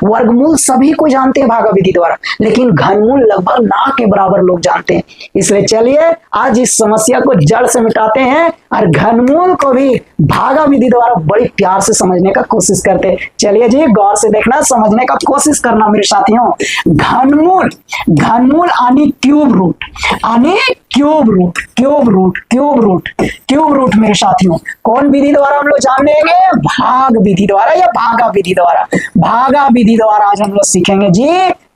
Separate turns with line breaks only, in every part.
वर्गमूल सभी को जानते हैं भागा विधि द्वारा, लेकिन घनमूल लगभग ना के बराबर लोग जानते हैं। इसलिए चलिए आज इस समस्या को जड़ से मिटाते हैं और घनमूल को भी भागा विधि द्वारा बड़ी प्यार से समझने का कोशिश करते हैं। चलिए जी, गौर से देखना, समझने का कोशिश करना मेरे साथियों। घनमूल, घनमूल यानी क्यूब रूट, यानी cube root, cube root, cube root, cube root मेरे साथियों कौन विधि द्वारा हम लोग जान लेंगे? भाग विधि द्वारा या भागा विधि द्वारा। भागा विधि द्वारा आज हम लोग सीखेंगे जी,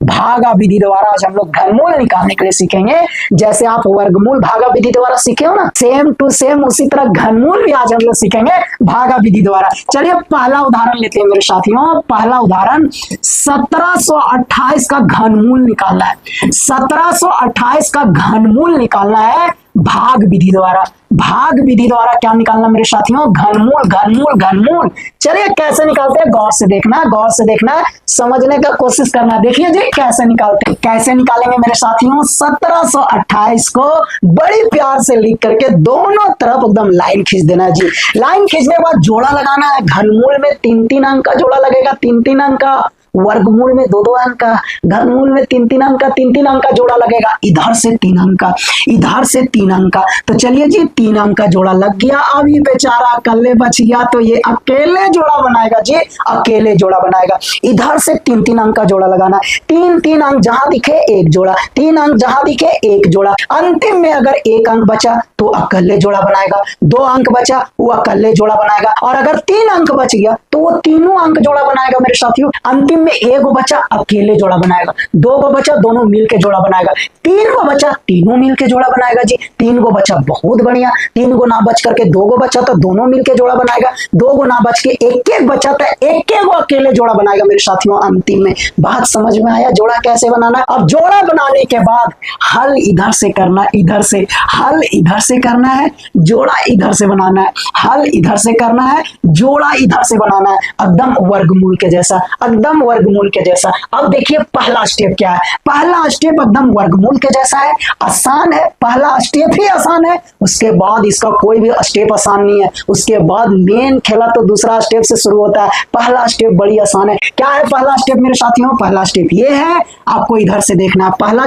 भागा विधि द्वारा आज हम लोग घनमूल निकालने के लिए सीखेंगे। जैसे आप वर्गमूल भागा विधि द्वारा सीखे हो ना, सेम टू सेम उसी तरह घनमूल भी आज हम लोग सीखेंगे भागा विधि द्वारा। चलिए पहला उदाहरण लेते हैं मेरे साथियों। पहला उदाहरण 1728 का घनमूल निकालना है। 1728 का घनमूल निकालना है भाग विधि द्वारा। भाग विधि द्वारा क्या निकालना मेरे साथियों? घनमूल, घनमूल, घनमूल। चलिए कैसे निकालते हैं, गौर से देखना, गौर से देखना, समझने का कोशिश करना। देखिए जी कैसे निकालते हैं, कैसे निकालेंगे मेरे साथियों। 1728 को बड़ी प्यार से लिख करके दोनों तरफ एकदम लाइन खींच देना है जी। लाइन खींचने के बाद जोड़ा लगाना है। घनमूल में 3-3 अंक का जोड़ा लगेगा, 3-3 अंक का। वर्गमूल में 2-2 अंक का, घनमूल में 3-3 अंक का, 3-3 अंक का जोड़ा लगेगा। इधर से 3 अंक का, इधर से 3 अंक का। तो चलिए जी 3 अंक का जोड़ा लग गया। अब ये बेचारा अकेले बच गया तो ये अकेले जोड़ा बनाएगा जी, अकेले जोड़ा बनाएगा। इधर से 3-3 अंक का जोड़ा लगाना है। 3-3 अंक जहां दिखे एक जोड़ा, 3 अंक जहां दिखे एक जोड़ा। अंतिम में अगर 1 अंक बचा तो अकेले जोड़ा बनाएगा, 2 अंक बचा वो अकेले जोड़ा बनाएगा, और अगर 3 अंक बच गया तो वो तीनों अंक जोड़ा बनाएगा मेरे साथियों। अंतिम में 1 बचा अकेले जोड़ा बनाएगा, 2 बचा दोनों मिलके जोड़ा बनाएगा, 3 बचा तीनों मिलके जोड़ा बनाएगा जी। 3 बचा बहुत बढ़िया, 3 ना बच करके 2 बचा तो दोनों मिलके जोड़ा बनाएगा, 2 ना बच के 1 बचा तो 1 अकेले जोड़ा बनाएगा मेरे साथियों। अंतिम में बात समझ में आया जोड़ा कैसे बनाना है? अब जोड़ा बनाने के बाद हल इधर से करना, इधर से हल इधर से करना है, जोड़ा इधर से बनाना है, हल इधर से करना है, जोड़ा इधर से बनाना है, एकदम वर्गमूल के जैसा, एकदम वर्गमूल के जैसा। अब देखिए पहला स्टेप क्या है? पहला स्टेप एकदम वर्गमूल के जैसा है, आसान है, पहला स्टेप ही आसान है। उसके बाद इसका कोई भी स्टेप आसान नहीं है। उसके बाद मेन खेला तो दूसरा स्टेप से शुरू होता है। पहला स्टेप बड़ी आसान है। क्या है पहला स्टेप मेरे साथियों? पहला स्टेप ये है, आपको इधर से देखना है। पहला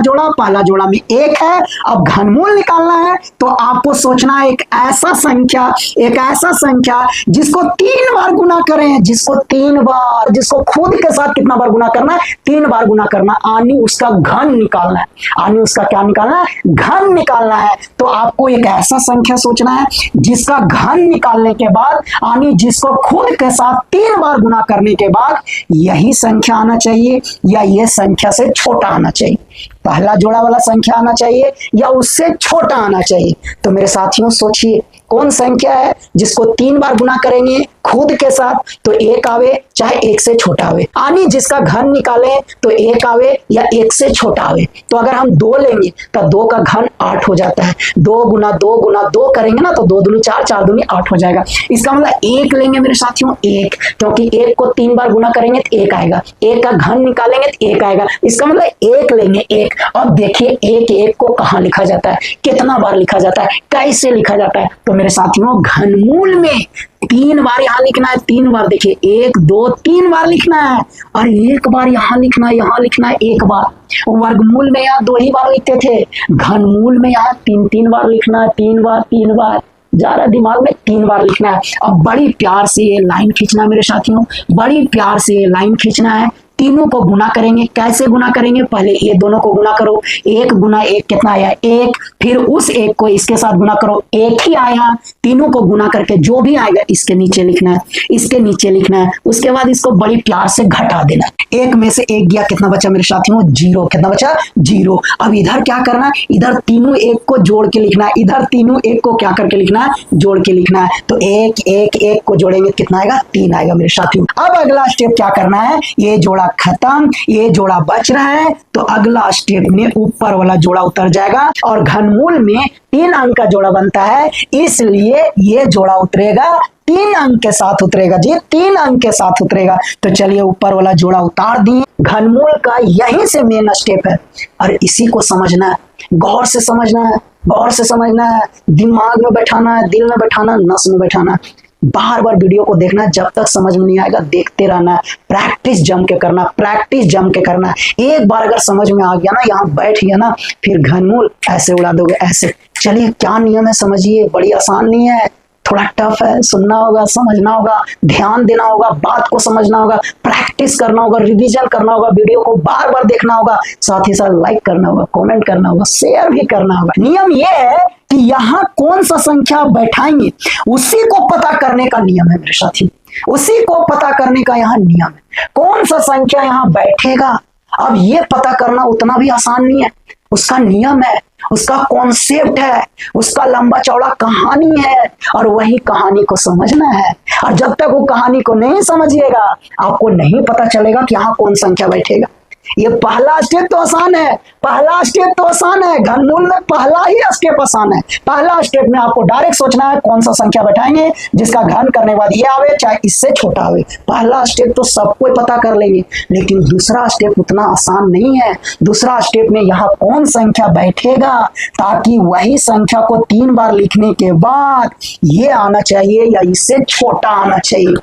जोड़ा में 1 है। अब घनमूल निकालना है तो आपको सोचना है एक ऐसा संख्या जिसको 3 बार गुना करें, जिसको 3 बार, जिसको खुद के साथ कितना बार गुना करना है? 3 बार गुना करना, यानी उसका घन निकालना है। यानी उसका क्या निकालना है? घन निकालना है। तो आपको एक ऐसा संख्या सोचना है जिसका घन निकालने के बाद, यानी जिसको खुद के साथ 3 बार गुना करने के बाद यही संख्या आना चाहिए या ये संख्या से छोटा आना चाहिए। पहला जोड़ा वाला संख्या आना चाहिए या उससे छोटा आना चाहिए। तो मेरे साथियों सोचिए कौन संख्या है जिसको 3 बार गुना करेंगे खुद के साथ तो 1 आवे, चाहे 1 से छोटा आवे, यानी जिसका घन निकाले तो 1 आवे या 1 से छोटा आवे। तो अगर हम 2 लेंगे तो 2 का घन 8 हो जाता है। 2 गुना 2 करेंगे ना तो 2 दूनी 4, 4 दूनी 8 हो जाएगा। इसका मतलब 1 लेंगे मेरे साथियों, 1, क्योंकि 1 को 3 बार गुना करेंगे तो 1 आएगा। 1 का घन निकालेंगे तो 1 आएगा। इसका मतलब 1 लेंगे, 1। अब देखिए 1 को कहाँ लिखा जाता है, कितना बार लिखा जाता है, कैसे लिखा जाता है? तो मेरे साथियों घनमूल में 3 बार यहाँ लिखना है। 3 बार देखिए 1, 2, 3 बार लिखना है, और 1 बार यहाँ लिखना है, यहाँ लिखना है 1 बार। वर्गमूल में यहाँ 2 ही बार लिखते थे, घनमूल में यहाँ 3 बार लिखना है, 3 बार ज्यादा दिमाग में 3 बार लिखना है। अब बड़ी प्यार से ये लाइन खींचना है मेरे साथियों, बड़ी प्यार से ये लाइन खींचना है। तीनों को गुना करेंगे। कैसे गुना करेंगे? पहले ये दोनों को गुना करो, 1 गुना 1 कितना आया? 1। फिर उस 1 को इसके साथ गुना करो, 1 ही आया। तीनों को गुना करके जो भी आएगा इसके नीचे लिखना है, इसके नीचे लिखना है। उसके बाद इसको बड़ी प्यार से घटा देना। 1 में से 1 गया, कितना बचा मेरे साथियों? 0। कितना बचा? 0। अब इधर क्या करना है? इधर तीनों 1 को जोड़ के लिखना है, इधर तीनों 1 को क्या करके लिखना है? जोड़ के लिखना है। तो 1 को जोड़ेंगे कितना आएगा? 3 आएगा मेरे साथियों। अब अगला स्टेप क्या करना है? ये जोड़ा खत्म, ये जोड़ा बच रहा है, तो अगला स्टेप में ऊपर वाला जोड़ा उतर जाएगा, और घनमूल में 3 अंक का जोड़ा बनता है, इसलिए ये जोड़ा उतरेगा 3 अंक के साथ उतरेगा जी, 3 अंक के साथ उतरेगा। तो चलिए ऊपर वाला जोड़ा उतार दिए। घनमूल का यहीं से मेन स्टेप है, और इसी को समझना है, गौर से समझना है, गौर से समझना है, दिमाग में बैठाना है, दिल में बैठाना, नस में बैठाना। बार बार वीडियो को देखना, जब तक समझ में नहीं आएगा देखते रहना, प्रैक्टिस जम के करना, प्रैक्टिस जम के करना। एक बार अगर समझ में आ गया ना, यहाँ बैठ गया ना, फिर घनमूल ऐसे उड़ा दोगे ऐसे। चलिए क्या नियम है समझिए, बड़ी आसान नहीं है, थोड़ा टफ है, सुनना होगा, समझना होगा, ध्यान देना होगा, बात को समझना होगा, प्रैक्टिस करना होगा, रिवीजन करना होगा, वीडियो को बार बार देखना होगा, साथ ही साथ लाइक करना होगा, कमेंट करना होगा, शेयर भी करना होगा। नियम ये है कि यहाँ कौन सा संख्या बैठाएंगे उसी को पता करने का नियम है मेरे साथी, उसी को पता करने का यहाँ नियम है। कौन सा संख्या यहाँ बैठेगा, अब ये पता करना उतना भी आसान नहीं है, उसका नियम है, उसका कॉन्सेप्ट है, उसका लंबा चौड़ा कहानी है, और वही कहानी को समझना है। और जब तक वो कहानी को नहीं समझिएगा आपको नहीं पता चलेगा कि यहाँ कौन संख्या बैठेगा। ये पहला स्टेप तो आसान है, पहला स्टेप तो आसान है, घनमूल में पहला ही स्टेप आसान है। पहला स्टेप में आपको डायरेक्ट सोचना है कौन सा संख्या बैठाएंगे जिसका घन करने के बाद ये आवे चाहे इससे छोटा आवे। पहला स्टेप तो सबको पता कर लेंगे, लेकिन दूसरा स्टेप उतना आसान नहीं है। दूसरा स्टेप में यहाँ कौन संख्या बैठेगा, ताकि वही संख्या को 3 बार लिखने के बाद ये आना चाहिए या इससे छोटा आना चाहिए।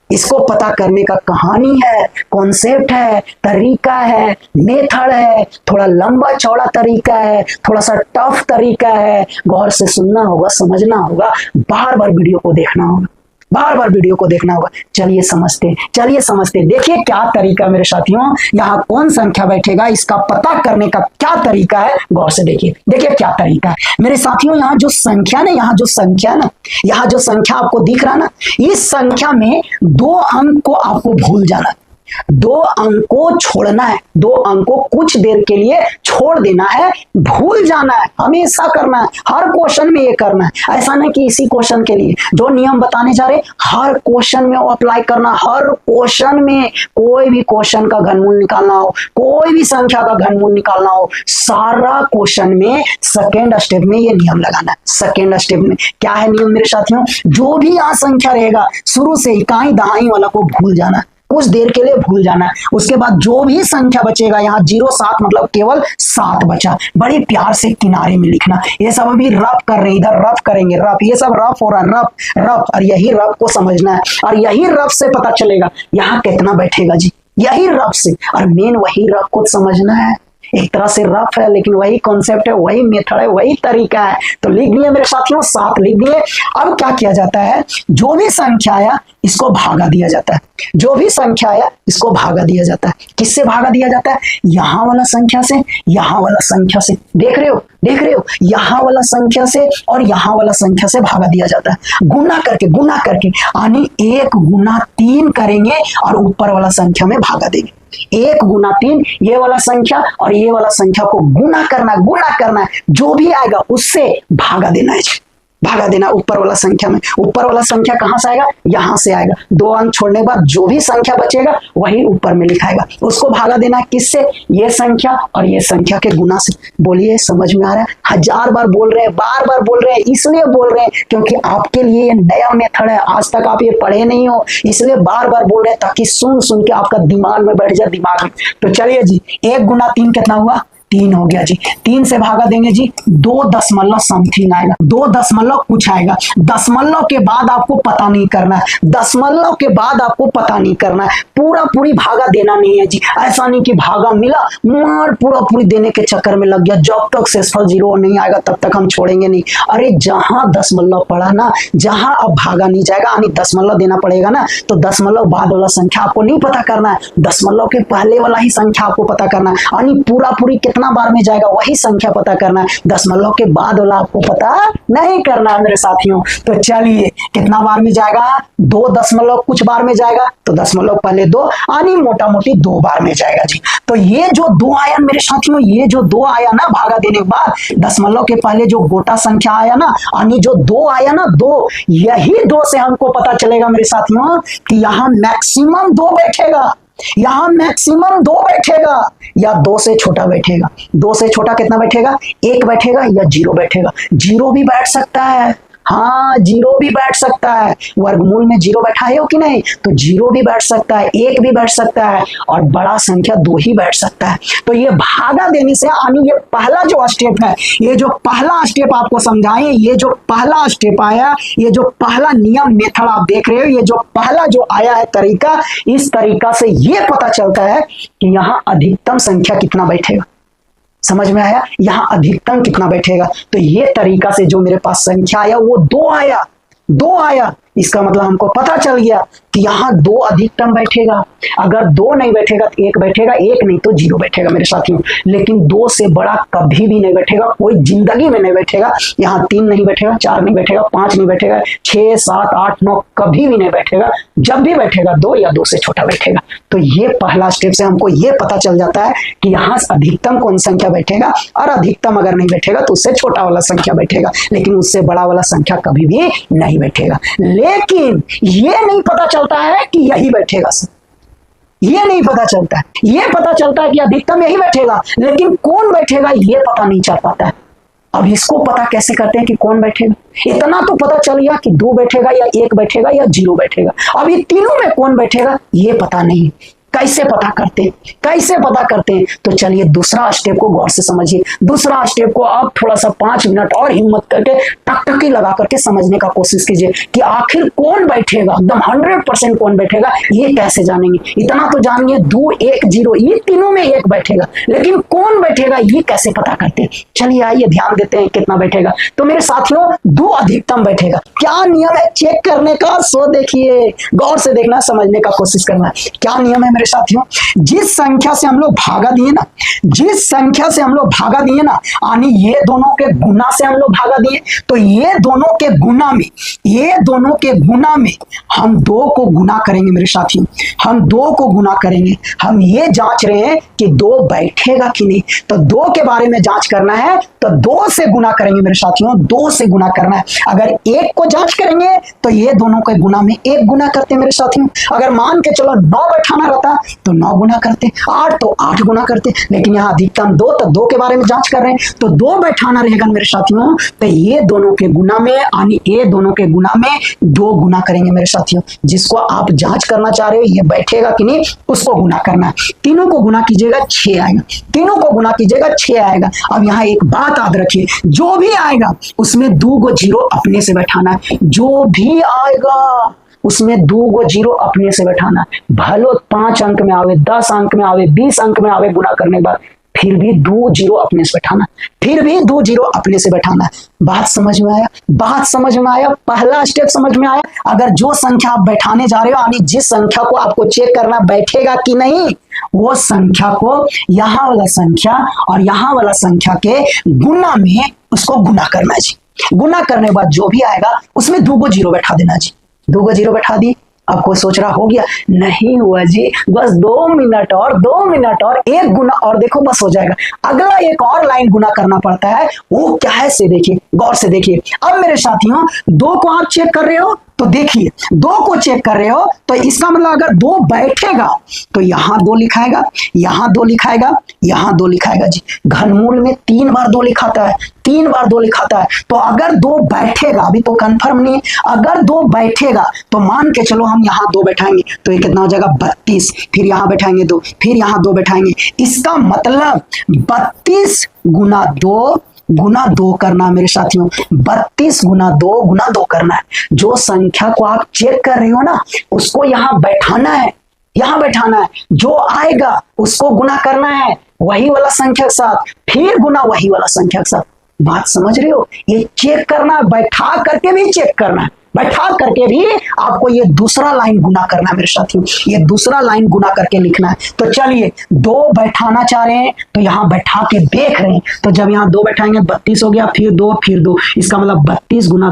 इसको पता करने का कहानी है, कॉन्सेप्ट है, तरीका है, मेथड है, थोड़ा लंबा चौड़ा तरीका है, थोड़ा सा टफ तरीका है। गौर से सुनना होगा, समझना होगा, बार बार वीडियो को देखना होगा, बार बार वीडियो को देखना होगा। चलिए समझते, चलिए समझते। देखिए क्या तरीका मेरे साथियों, यहाँ कौन संख्या बैठेगा इसका पता करने का क्या तरीका है, गौर से देखिए। देखिए क्या तरीका है मेरे साथियों, यहाँ जो संख्या ना, यहाँ जो संख्या ना, यहाँ जो संख्या आपको दिख रहा ना, इस संख्या में 2 अंक को आपको भूल जाना, 2 अंक को छोड़ना है, 2 अंक को कुछ देर के लिए छोड़ देना है, भूल जाना है, हमेशा करना है, हर क्वेश्चन में ये करना है। ऐसा नहीं कि इसी क्वेश्चन के लिए जो नियम बताने जा रहे हर क्वेश्चन में वो अप्लाई करना। हर क्वेश्चन में कोई भी क्वेश्चन का घनमूल निकालना हो, कोई भी संख्या का घनमूल निकालना हो, सारा क्वेश्चन में सेकेंड स्टेप में ये नियम लगाना है। सेकेंड स्टेप में क्या है नियम मेरे साथियों, जो भी यहाँ संख्या रहेगा शुरू से इकाई दहाई वाला को भूल जाना, कुछ देर के लिए भूल जाना है। उसके बाद जो भी संख्या बचेगा, यहाँ 0 7 मतलब केवल 7 बचा, बड़ी प्यार से किनारे में लिखना। ये सब अभी रफ कर रहे हैं, इधर रफ करेंगे, रफ, ये सब रफ हो रहा है, रफ रफ, और यही रफ को समझना है, और यही रफ से पता चलेगा यहाँ कितना बैठेगा जी, यही रफ से, और मेन वही रफ को समझना है। एक तरह से रफ है लेकिन वही कॉन्सेप्ट है, वही मेथड है, वही तरीका है। तो लिख दिए मेरे साथियों, 7 लिख दिए। अब क्या किया जाता है, जो भी संख्या आया इसको भागा दिया जाता है, जो भी संख्या आया इसको भागा दिया जाता है। किससे भागा दिया जाता है, यहाँ वाला संख्या से, यहाँ वाला संख्या से। देख रहे हो, देख रहे हो, यहाँ वाला संख्या से और यहाँ वाला संख्या से भागा दिया जाता है, गुना करके, गुना करके, यानी 1 गुना 3 करेंगे और ऊपर वाला संख्या में भागा देंगे। 1 गुना 3, ये वाला संख्या और ये वाला संख्या को गुना करना, गुना करना है, जो भी आएगा उससे भागा देना है, भागा देना ऊपर वाला संख्या में। ऊपर वाला संख्या कहां से आएगा, यहां से आएगा। 2 अंक छोड़ने के बाद जो भी संख्या बचेगा वही ऊपर में लिखाएगा, उसको भागा देना किससे, ये संख्या और ये संख्या के गुना से। बोलिए समझ में आ रहा है, 1000 बार बोल रहे हैं, बार बार बोल रहे हैं, इसलिए बोल रहे हैं क्योंकि आपके लिए ये नया मेथड है, आज तक आप ये पढ़े नहीं हो, इसलिए बार बार बोल रहे हैं ताकि सुन सुन के आपका दिमाग में बैठ जाए, दिमाग में। तो चलिए जी, 1 गुना 3 कितना हुआ, 3 हो गया जी। 3 से भागा देंगे जी, 2 दशमलव समथिंग आएगा, 2 दशमलव कुछ आएगा। दशमलव के बाद आपको पता नहीं करना है, दशमलव के बाद आपको पता नहीं करना है, पूरा पूरी भागा देना नहीं है जी। ऐसा नहीं कि भागा मिला मार पूरा पूरी देने के चक्कर में लग गया, जब तक शेषफल 0 नहीं आएगा तब तक हम छोड़ेंगे नहीं। अरे जहां दशमलव पड़ा ना, जहां अब भागा नहीं जाएगा, यानी दशमलव देना पड़ेगा ना, तो दशमलव बाद वाला संख्या आपको नहीं पता करना है, दशमलव के पहले वाला ही संख्या आपको पता करना है, यानी पूरा पूरी कितना बार में जाएगा वही संख्या पता करना है, दशमलव के बाद वाला आपको पता नहीं करना है मेरे साथियों। तो चलिए कितना बार में जाएगा, 2 दशमलव कुछ बार में जाएगा, तो दशमलव पहले 2 यानी मोटा मोटी 2 बार में जाएगा जी। तो ये जो 2 आया मेरे साथियों, ये जो 2 आया ना भागा देने के बाद, दशमलव के पहले जो गोटा संख्या आया ना, यानी जो 2 आया ना, 2, यही 2 से हमको पता चलेगा मेरे साथियों कि यहाँ मैक्सिमम 2 बैठेगा, यहां मैक्सिमम 2 बैठेगा या 2 से छोटा बैठेगा। 2 से छोटा कितना बैठेगा, 1 बैठेगा या 0 बैठेगा। 0 भी बैठ सकता है, हाँ, जीरो भी बैठ सकता है। वर्गमूल में जीरो बैठाए हो कि नहीं, तो जीरो भी बैठ सकता है, एक भी बैठ सकता है और बड़ा संख्या दो ही बैठ सकता है। तो ये भागा देने से यानी ये पहला जो स्टेप है, ये जो पहला स्टेप आपको समझाएं, ये जो पहला स्टेप आया, ये जो पहला नियम मेथड आप देख रहे हो, ये जो पहला जो आया है तरीका, इस तरीका से ये पता चलता है कि यहाँ अधिकतम संख्या कितना बैठेगा। समझ में आया, यहां अधिकतम कितना बैठेगा। तो ये तरीका से जो मेरे पास संख्या आया वो दो आया, इसका मतलब हमको पता चल गया कि यहाँ दो अधिकतम बैठेगा। अगर दो नहीं बैठेगा तो एक बैठेगा, एक नहीं तो जीरो बैठेगा मेरे साथियों। लेकिन दो से बड़ा कभी भी नहीं बैठेगा, कोई जिंदगी में नहीं बैठेगा। यहाँ 3 नहीं बैठेगा, 4 नहीं बैठेगा, 5 नहीं बैठेगा, 6, 7, 8, 9 कभी भी नहीं बैठेगा। जब भी बैठेगा 2 या 2 से छोटा बैठेगा। तो ये पहला स्टेप से हमको ये पता चल जाता है कि यहाँ अधिकतम कौन संख्या बैठेगा, और अधिकतम अगर नहीं बैठेगा तो उससे छोटा वाला संख्या बैठेगा, लेकिन उससे बड़ा वाला संख्या कभी भी नहीं बैठेगा। लेकिन ये नहीं पता चलता है कि यही बैठेगा, ये नहीं पता चलता है। ये पता चलता है कि अधिकतम यही बैठेगा, लेकिन कौन बैठेगा ये पता नहीं चल पाता है। अब इसको पता कैसे करते हैं कि कौन बैठेगा? इतना तो पता चल गया कि 2 बैठेगा या 1 बैठेगा या 0 बैठेगा। अब ये तीनों में कौन बैठेगा ये पता नहीं। कैसे पता करते हैं, कैसे पता करते हैं? तो चलिए दूसरा स्टेप को गौर से समझिए। दूसरा स्टेप को आप थोड़ा सा 5 मिनट और हिम्मत करके टकटकी लगा करके समझने का कोशिश कीजिए कि आखिर कौन बैठेगा, एकदम 100% कौन बैठेगा। ये कैसे जानेंगे? इतना तो जानिए 2, 1, 0 ये तीनों में 1 बैठेगा, लेकिन कौन बैठेगा ये कैसे पता करते हैं? चलिए आइए ध्यान देते हैं कितना बैठेगा। तो मेरे साथियों 2 अधिकतम बैठेगा। क्या नियम है चेक करने का? सो देखिए, गौर से देखना, समझने का कोशिश करना। क्या नियम है मेरे साथियों? जिस संख्या से हम लोग भागा दिए ना, जिस संख्या से हम लोग भागा दिए ना, यानी ये दोनों के गुना से हम लोग भागा दिए, तो ये दोनों के गुना में, ये दोनों के गुना में हम 2 को गुना करेंगे मेरे साथियों। हम 2 को गुना करेंगे। हम ये जांच रहे हैं कि 2 बैठेगा कि नहीं। तो 2 के बारे में जांच करना है तो 2 से गुना करेंगे मेरे साथियों, 2 से गुना करना है। अगर 1 को जांच करेंगे तो ये दोनों के गुना में 1 गुना करते हैं मेरे साथियों। अगर मान के चलो 9 बैठाना रहता तो 9 गुना करते, 8 तो 8 गुना करते, लेकिन यहाँ अधिकतम 2, तो 2 के बारे में जांच कर रहे हैं तो 2 बैठाना रहेगा मेरे साथियों। तो ये दोनों के गुना में, यानी ये दोनों के गुना में 2 गुना करेंगे मेरे साथियों। जिसको आप जांच करना चाह रहे हो ये बैठेगा कि नहीं, उसको गुना करना है। तीनों को गुना कीजिएगा 6 आएगा, तीनों को गुना कीजिएगा 6 आएगा। अब यहाँ एक बात याद रखिए, जो भी आएगा उसमें 2 गो 0 अपने से बैठाना है। जो भी आएगा उसमें 2 गो 0 अपने से बैठाना है। भलो 5 अंक में आवे, 10 अंक में आवे, 20 अंक में आवे, गुना करने के बाद फिर भी 2 0 अपने से बैठाना, फिर भी 2 0 अपने से बैठाना है। बात समझ में आया? बात समझ में आया? पहला स्टेप समझ में आया? अगर जो संख्या आप बैठाने जा रहे हो, यानी जिस संख्या को आपको चेक करना बैठेगा कि नहीं, वो संख्या को यहाँ वाला संख्या और यहाँ वाला संख्या के गुना में उसको गुना करना है जी। गुना करने के बाद जो भी आएगा उसमें 2 गो 0 बैठा देना जी। 2 गो 0 बैठा दी। अब कोई सोच रहा हो गया? नहीं हुआ जी, बस 2 मिनट और 2 मिनट और 1 गुना और देखो बस हो जाएगा। अगला एक और लाइन गुना करना पड़ता है, वो क्या है से देखिए, गौर से देखिए। अब मेरे साथियों 2 को आप चेक कर रहे हो तो देखिए, 2 को चेक कर रहे हो तो इसका मतलब अगर 2 बैठेगा तो यहाँ 2 लिखाएगा, यहाँ 2 लिखाएगा, यहाँ 2 लिखाएगा जी। घनमूल में 3 बार 2 लिखाता है, 3 बार 2 लिखाता है। तो अगर 2 बैठेगा, अभी तो कंफर्म नहीं है, अगर 2 बैठेगा तो मान के चलो हम यहाँ 2 बैठाएंगे तो ये कितना हो जाएगा 32, फिर यहाँ बैठाएंगे 2, फिर यहाँ 2 बैठाएंगे। इसका मतलब 32 गुना 2 करना मेरे साथियों, 32 गुना 2 करना है। जो संख्या को आप चेक कर रहे हो ना उसको यहाँ बैठाना है, यहाँ बैठाना है। जो आएगा उसको गुना करना है वही वाला संख्या के साथ, फिर गुना वही वाला संख्या के साथ। बात समझ रहे हो? ये चेक करना, बैठा करके भी चेक करना है, बैठा करके भी आपको ये दूसरा लाइन गुना करना है मेरे साथियों। ये दूसरा लाइन गुना करके लिखना है। तो चलिए 2 बैठाना चाह रहे हैं तो यहाँ बैठा के देख रहे हैं। तो जब यहाँ 2 बैठाएंगे 32 हो गया, फिर 2, फिर 2, इसका मतलब 32 गुना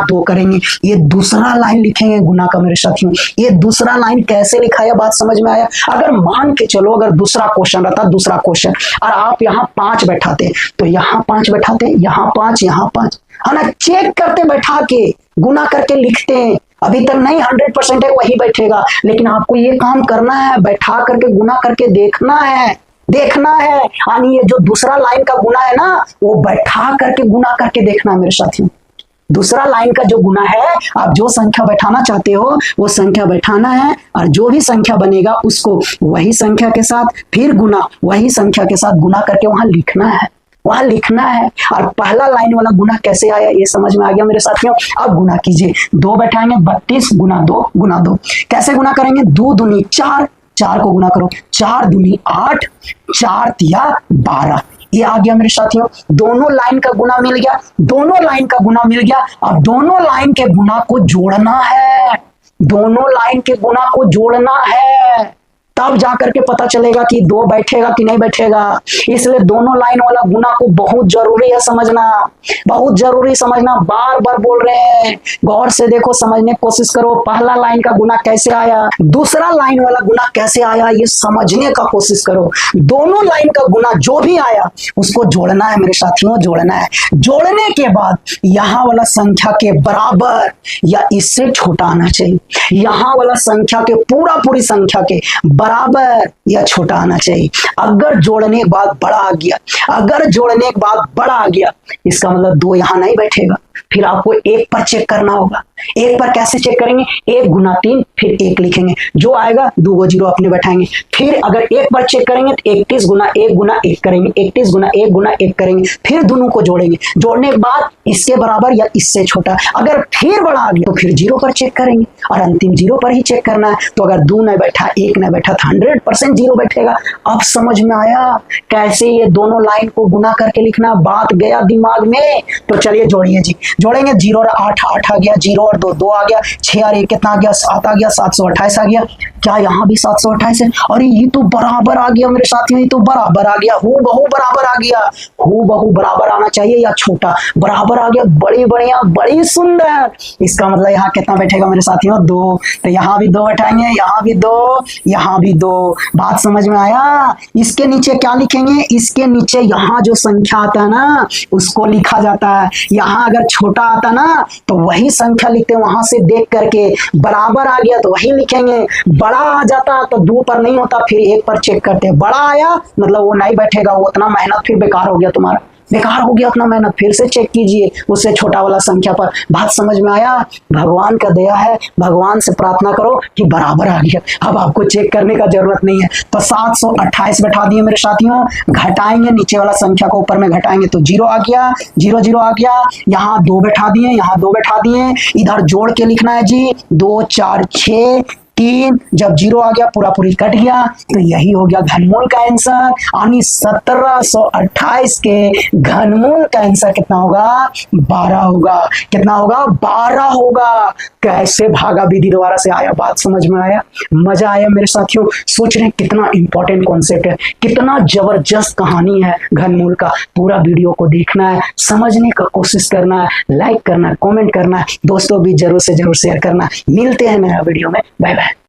2 करेंगे। ये दूसरा लाइन लिखेंगे गुना का मेरे साथियों। ये दूसरा लाइन कैसे लिखा है बात समझ में आया? अगर मान के चलो अगर दूसरा क्वेश्चन रहता, दूसरा क्वेश्चन और आप यहाँ 5 बैठाते तो यहाँ 5 बैठाते, यहाँ 5, यहाँ 5, है ना। चेक करते, बैठा के गुना करके लिखते हैं। अभी तक नहीं 100% है वही बैठेगा, लेकिन आपको ये काम करना है, बैठा करके गुना करके देखना है, देखना है। यानी ये जो दूसरा लाइन का गुना है ना वो बैठा करके गुना करके देखना है मेरे साथियों। दूसरा लाइन का जो गुना है, आप जो संख्या बैठाना चाहते हो वो संख्या बैठाना है, और जो भी संख्या बनेगा उसको वही संख्या के साथ फिर गुना, वही संख्या के साथ गुना करके वहां लिखना है, वहां लिखना है। और पहला लाइन वाला गुना कैसे आया ये समझ में आ गया मेरे साथियों। अब गुना कीजिए, 2 बैठाएंगे 32 गुना 2 गुना 2। कैसे गुना करेंगे? 2 दूनी 4, 4 को गुना करो, 4 दूनी 8, 4 तिया 12। ये आ गया मेरे साथियों, दोनों लाइन का गुना मिल गया, दोनों लाइन का गुना मिल गया। अब दोनों लाइन के गुना को जोड़ना है, दोनों लाइन के गुना को जोड़ना है, तब जाकर के पता चलेगा कि 2 बैठेगा कि नहीं बैठेगा। इसलिए दोनों लाइन वाला गुना को बहुत जरूरी है समझना, बहुत जरूरी समझना। बार बार बोल रहे हैं, गौर से देखो, समझने की कोशिश करो। पहला लाइन का गुना कैसे आया, दूसरा लाइन वाला गुना कैसे आया, ये समझने का कोशिश करो। दोनों लाइन का गुना जो भी आया उसको जोड़ना है मेरे साथियों, जोड़ना है। जोड़ने के बाद यहाँ वाला संख्या के बराबर या इससे छोटा आना चाहिए, यहाँ वाला संख्या के पूरी संख्या के बराबर या छोटा आना चाहिए। अगर जोड़ने के बाद बड़ा आ गया, अगर जोड़ने के बाद बड़ा आ गया, इसका मतलब 2 यहां नहीं बैठेगा। फिर आपको 1 पर चेक करना होगा। 1 पर कैसे चेक करेंगे? 1 गुना 3 फिर 1 लिखेंगे, जो आएगा 2 को 0 अपने बैठाएंगे। फिर अगर 1 पर चेक करेंगे तो 31 गुना 1 गुना 1 करेंगे, 31 गुना 1 गुना 1 करेंगे। फिर दोनों को जोड़ेंगे, जोड़ने के बाद इसके बराबर या इससे छोटा। अगर फिर बड़ा आ गया तो फिर 0 पर चेक करेंगे, और अंतिम 0 पर ही चेक करना है। तो अगर 2 नहीं बैठा, 1 नहीं बैठा तो 100% 0 बैठेगा। अब समझ में आया कैसे ये दोनों लाइन को गुना करके लिखना, बात गया दिमाग में। तो चलिए जोड़िए जी, जोड़ेंगे। 0 और 8 8 आ गया, 0 और 2 2 आ गया, 6 और 1 कितना आ गया? 7 आ गया, 728 आ गया। क्या यहाँ भी 728 है? अरे ये तो बराबर आ गया मेरे साथियों, ये तो बराबर आ गया, हूबहू बराबर आ गया। हूबहू बराबर आना चाहिए या छोटा, बराबर आ गया। बड़ी बढ़िया, बड़ी सुंदर। इसका मतलब यहाँ कितना बैठेगा मेरे साथियों? 2। तो यहाँ भी 2 बैठाएंगे, यहाँ भी 2, यहाँ भी 2। बात समझ में आया? इसके नीचे क्या लिखेंगे? इसके नीचे यहाँ जो संख्या आता है ना उसको लिखा जाता है। यहाँ अगर छोटा आता ना तो वही संख्या लिखते हैं, वहां से देख करके। बराबर आ गया तो वही लिखेंगे, बड़ा आ जाता तो 2 पर नहीं होता, फिर 1 पर चेक करते। बड़ा आया मतलब वो नहीं बैठेगा, वो उतना मेहनत फिर बेकार हो गया, तुम्हारा बेकार हो गया उतना मेहनत। फिर से चेक कीजिए उससे छोटा वाला संख्या पर। बात समझ में आया? भगवान का दया है, भगवान से प्रार्थना करो कि बराबर आ गया, अब आपको चेक करने का जरूरत नहीं है। तो 728 बैठा दिए मेरे साथियों। घटाएंगे, नीचे वाला संख्या को ऊपर में घटाएंगे तो 0 आ गया, 0 0 आ गया। यहाँ 2 बैठा दिए, यहाँ 2 बैठा दिए। इधर जोड़ के लिखना है जी, 2 4 6 3। जब 0 आ गया पूरी कट गया, तो यही हो गया घनमूल का आंसर। यानी 1728 के घनमूल का आंसर कितना होगा? 12 होगा। कितना होगा? 12 होगा। कैसे भागा विधि द्वारा से आया, बात समझ में आया? मजा आया मेरे साथियों? सोच रहे हैं कितना इंपॉर्टेंट कॉन्सेप्ट है, कितना जबरदस्त कहानी है घनमूल का। पूरा वीडियो को देखना है, समझने का कोशिश करना है, लाइक करना है, कमेंट करना है, दोस्तों भी जरूर से जरूर शेयर करना। मिलते हैं नया वीडियो में, बाय बाय।